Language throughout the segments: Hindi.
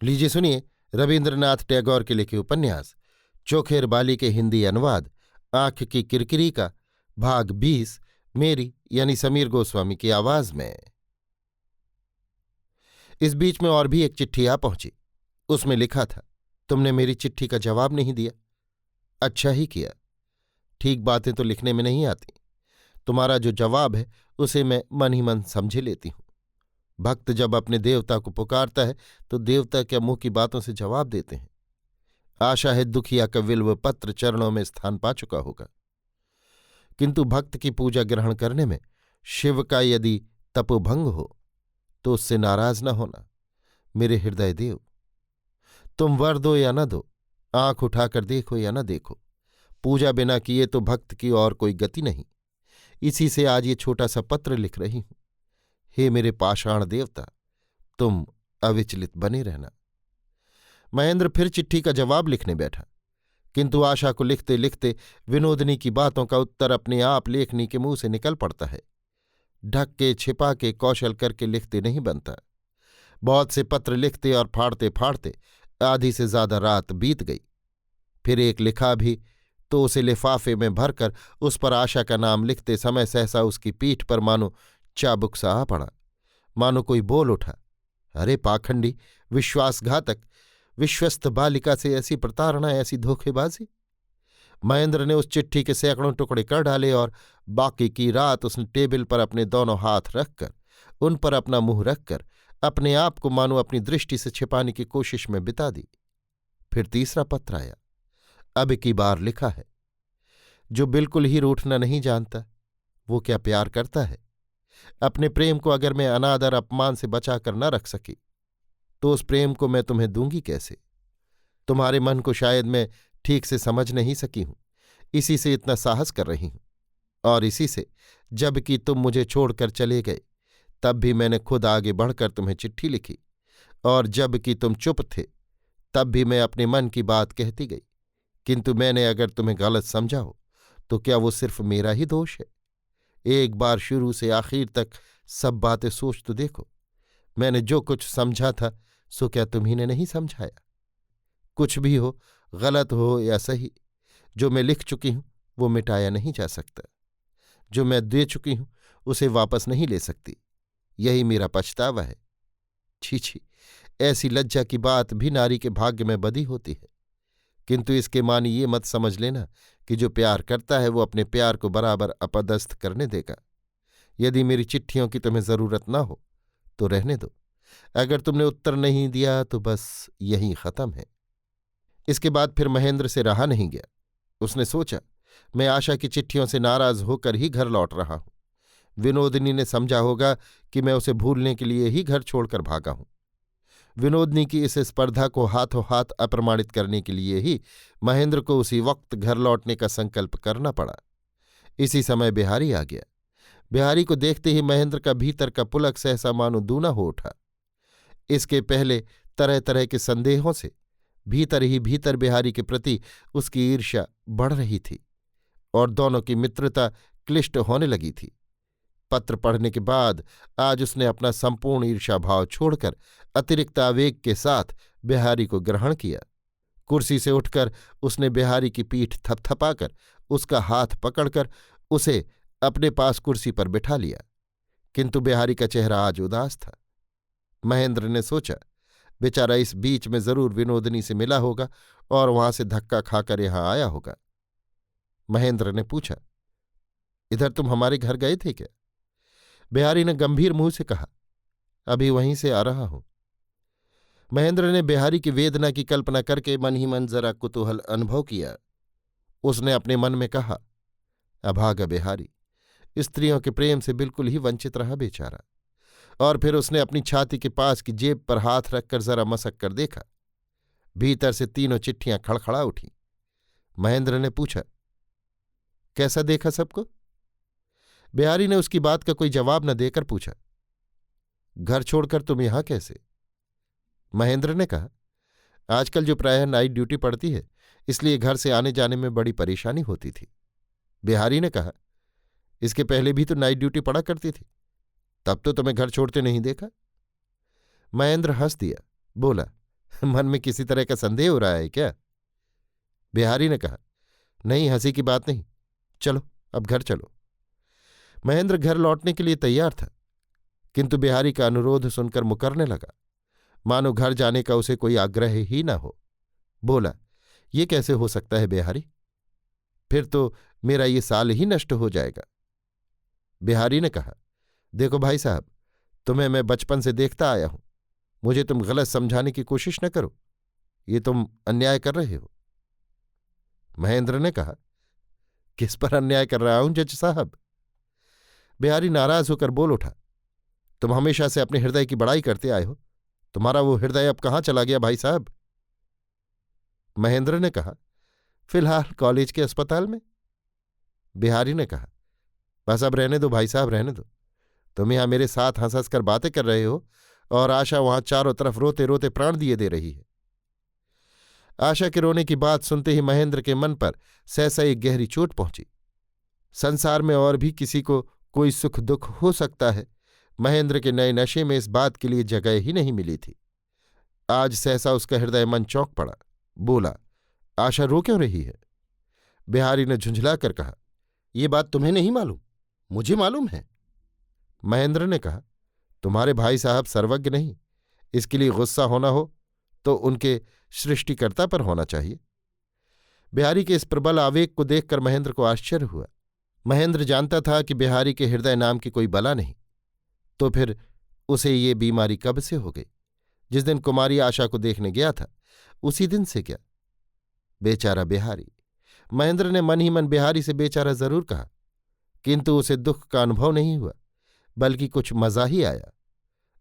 लीजिए सुनिए रविन्द्रनाथ टैगोर के लिखे उपन्यास चोखेर बाली के हिंदी अनुवाद आँख की किरकिरी का भाग 20 मेरी यानी समीर गोस्वामी की आवाज में। इस बीच में और भी एक चिट्ठी आ पहुंची। उसमें लिखा था, तुमने मेरी चिट्ठी का जवाब नहीं दिया। अच्छा ही किया। ठीक बातें तो लिखने में नहीं आती। तुम्हारा जो जवाब है उसे मैं मन ही मन समझे लेती हूं। भक्त जब अपने देवता को पुकारता है तो देवता क्या मुंह की बातों से जवाब देते हैं। आशा है दुखिया का विल्व पत्र चरणों में स्थान पा चुका होगा। किंतु भक्त की पूजा ग्रहण करने में शिव का यदि तपोभंग हो तो उससे नाराज न होना। मेरे हृदय देव, तुम वर दो या न दो, आंख उठाकर देखो या न देखो, पूजा बिना किए तो भक्त की और कोई गति नहीं। इसी से आज ये छोटा सा पत्र लिख रही हूं। हे मेरे पाषाण देवता, तुम अविचलित बने रहना। महेंद्र फिर चिट्ठी का जवाब लिखने बैठा, किंतु आशा को लिखते लिखते विनोदनी की बातों का उत्तर अपने आप लेखनी के मुंह से निकल पड़ता है। ढक के छिपा के कौशल करके लिखते नहीं बनता। बहुत से पत्र लिखते और फाड़ते फाड़ते आधी से ज्यादा रात बीत गई। फिर एक लिखा भी तो उसे लिफाफे में भरकर उस पर आशा का नाम लिखते समय सहसा उसकी पीठ पर मानो चाबुक सा आ पड़ा। मानो कोई बोल उठा, अरे पाखंडी, विश्वासघातक, विश्वस्त बालिका से ऐसी प्रताड़ना, ऐसी धोखेबाजी। महेंद्र ने उस चिट्ठी के सैकड़ों टुकड़े कर डाले और बाकी की रात उसने टेबल पर अपने दोनों हाथ रखकर उन पर अपना मुंह रखकर अपने आप को मानो अपनी दृष्टि से छिपाने की कोशिश में बिता दी। फिर तीसरा पत्र आया। अब की बार लिखा है, जो बिल्कुल ही रूठना नहीं जानता वो क्या प्यार करता है। अपने प्रेम को अगर मैं अनादर अपमान से बचा कर न रख सकी तो उस प्रेम को मैं तुम्हें दूंगी कैसे। तुम्हारे मन को शायद मैं ठीक से समझ नहीं सकी हूं, इसी से इतना साहस कर रही हूं। और इसी से जब कि तुम मुझे छोड़कर चले गए तब भी मैंने खुद आगे बढ़कर तुम्हें चिट्ठी लिखी, और जब कि तुम चुप थे तब भी मैं अपने मन की बात कहती गई। किंतु मैंने अगर तुम्हें गलत समझा हो तो क्या वो सिर्फ मेरा ही दोष है। एक बार शुरू से आखिर तक सब बातें सोच तो देखो। मैंने जो कुछ समझा था सो क्या तुम्ही ने नहीं समझाया। कुछ भी हो, गलत हो या सही, जो मैं लिख चुकी हूं वो मिटाया नहीं जा सकता। जो मैं दे चुकी हूं उसे वापस नहीं ले सकती। यही मेरा पछतावा है। छी छी, ऐसी लज्जा की बात भी नारी के भाग्य में बधी होती है। किंतु इसके मानी ये मत समझ लेना कि जो प्यार करता है वो अपने प्यार को बराबर अपदस्थ करने देगा। यदि मेरी चिट्ठियों की तुम्हें जरूरत ना हो तो रहने दो। अगर तुमने उत्तर नहीं दिया तो बस यही खत्म है। इसके बाद फिर महेंद्र से रहा नहीं गया। उसने सोचा, मैं आशा की चिट्ठियों से नाराज होकर ही घर लौट रहा हूं। विनोदिनी ने समझा होगा कि मैं उसे भूलने के लिए ही घर छोड़कर भागा हूं। विनोदनी की इस स्पर्धा को हाथों हाथ अप्रमाणित करने के लिए ही महेंद्र को उसी वक्त घर लौटने का संकल्प करना पड़ा। इसी समय बिहारी आ गया। बिहारी को देखते ही महेंद्र का भीतर का पुलक सहसा मानो दूना हो उठा। इसके पहले तरह तरह के संदेहों से भीतर ही भीतर बिहारी के प्रति उसकी ईर्ष्या बढ़ रही थी और दोनों की मित्रता क्लिष्ट होने लगी थी। पत्र पढ़ने के बाद आज उसने अपना संपूर्ण ईर्ष्याभाव छोड़कर अतिरिक्त आवेग के साथ बिहारी को ग्रहण किया। कुर्सी से उठकर उसने बिहारी की पीठ थपथपाकर उसका हाथ पकड़कर उसे अपने पास कुर्सी पर बिठा लिया। किंतु बिहारी का चेहरा आज उदास था। महेंद्र ने सोचा, बेचारा इस बीच में जरूर विनोदनी से मिला होगा और वहां से धक्का खाकर यहां आया होगा। महेंद्र ने पूछा, इधर तुम हमारे घर गए थे क्या? बिहारी ने गंभीर मुंह से कहा, अभी वहीं से आ रहा हूं। महेंद्र ने बिहारी की वेदना की कल्पना करके मन ही मन जरा कुतूहल अनुभव किया। उसने अपने मन में कहा, अभागा बिहारी, स्त्रियों के प्रेम से बिल्कुल ही वंचित रहा बेचारा। और फिर उसने अपनी छाती के पास की जेब पर हाथ रखकर जरा मसक कर देखा। भीतर से तीनों चिट्ठियां खड़खड़ा उठी। महेंद्र ने पूछा, कैसा देखा सबको? बिहारी ने उसकी बात का कोई जवाब न देकर पूछा, घर छोड़कर तुम यहां कैसे? महेंद्र ने कहा, आजकल जो प्रायः नाइट ड्यूटी पड़ती है इसलिए घर से आने जाने में बड़ी परेशानी होती थी। बिहारी ने कहा, इसके पहले भी तो नाइट ड्यूटी पड़ा करती थी, तब तो तुम्हें घर छोड़ते नहीं देखा। महेंद्र हंस दिया, बोला, मन में किसी तरह का संदेह हो रहा है क्या? बिहारी ने कहा, नहीं, हंसी की बात नहीं। चलो, अब घर चलो। महेंद्र घर लौटने के लिए तैयार था, किंतु बिहारी का अनुरोध सुनकर मुकरने लगा, मानो घर जाने का उसे कोई आग्रह ही न हो। बोला, ये कैसे हो सकता है बिहारी? फिर तो मेरा ये साल ही नष्ट हो जाएगा। बिहारी ने कहा, देखो भाई साहब, तुम्हें मैं बचपन से देखता आया हूं, मुझे तुम गलत समझाने की कोशिश न करो, ये तुम अन्याय कर रहे हो। महेंद्र ने कहा, किस पर अन्याय कर रहा हूं जज साहब? बिहारी नाराज होकर बोल उठा, तुम हमेशा से अपने हृदय की बड़ाई करते आए हो, तुम्हारा वो हृदय अब कहाँ चला गया भाई साहब? महेंद्र ने कहा, फिलहाल कॉलेज के अस्पताल में। बिहारी ने कहा, बस अब रहने दो भाई साहब, रहने दो। तुम यहां मेरे साथ हंस हंस कर बातें कर रहे हो और आशा वहां चारों तरफ रोते रोते प्राण दिए दे रही है। आशा के रोने की बात सुनते ही महेंद्र के मन पर सहसा एक गहरी चोट पहुंची। संसार में और भी किसी को कोई सुख दुख हो सकता है, महेंद्र के नए नशे में इस बात के लिए जगह ही नहीं मिली थी। आज सहसा उसका हृदय मन चौंक पड़ा। बोला, आशा रो क्यों रही है? बिहारी ने झुंझलाकर कहा, ये बात तुम्हें नहीं मालूम, मुझे मालूम है। महेंद्र ने कहा, तुम्हारे भाई साहब सर्वज्ञ नहीं, इसके लिए गुस्सा होना हो तो उनके सृष्टिकर्ता पर होना चाहिए। बिहारी के इस प्रबल आवेग को देखकर महेंद्र को आश्चर्य हुआ। महेंद्र जानता था कि बिहारी के हृदय नाम की कोई बला नहीं, तो फिर उसे ये बीमारी कब से हो गई? जिस दिन कुमारी आशा को देखने गया था उसी दिन से क्या? बेचारा बिहारी। महेंद्र ने मन ही मन बिहारी से बेचारा जरूर कहा, किंतु उसे दुख का अनुभव नहीं हुआ, बल्कि कुछ मजा ही आया।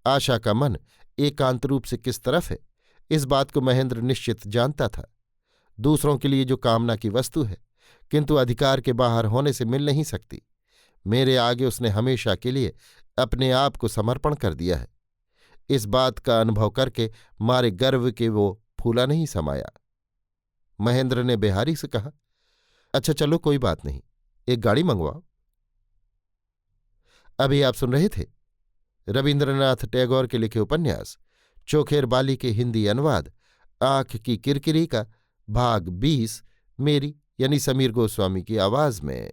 आशा का मन एकांत रूप से किस तरफ है, इस बात को महेंद्र निश्चित जानता था। दूसरों के लिए जो कामना की वस्तु है, किंतु अधिकार के बाहर होने से मिल नहीं सकती, मेरे आगे उसने हमेशा के लिए अपने आप को समर्पण कर दिया है। इस बात का अनुभव करके मारे गर्व के वो फूला नहीं समाया। महेंद्र ने बिहारी से कहा, अच्छा चलो, कोई बात नहीं, एक गाड़ी मंगवाओ। अभी आप सुन रहे थे रविन्द्रनाथ टैगोर के लिखे उपन्यास चोखेर बाली के हिंदी अनुवाद आंख की किरकिरी का भाग 20 मेरी यानी समीर गोस्वामी की आवाज में।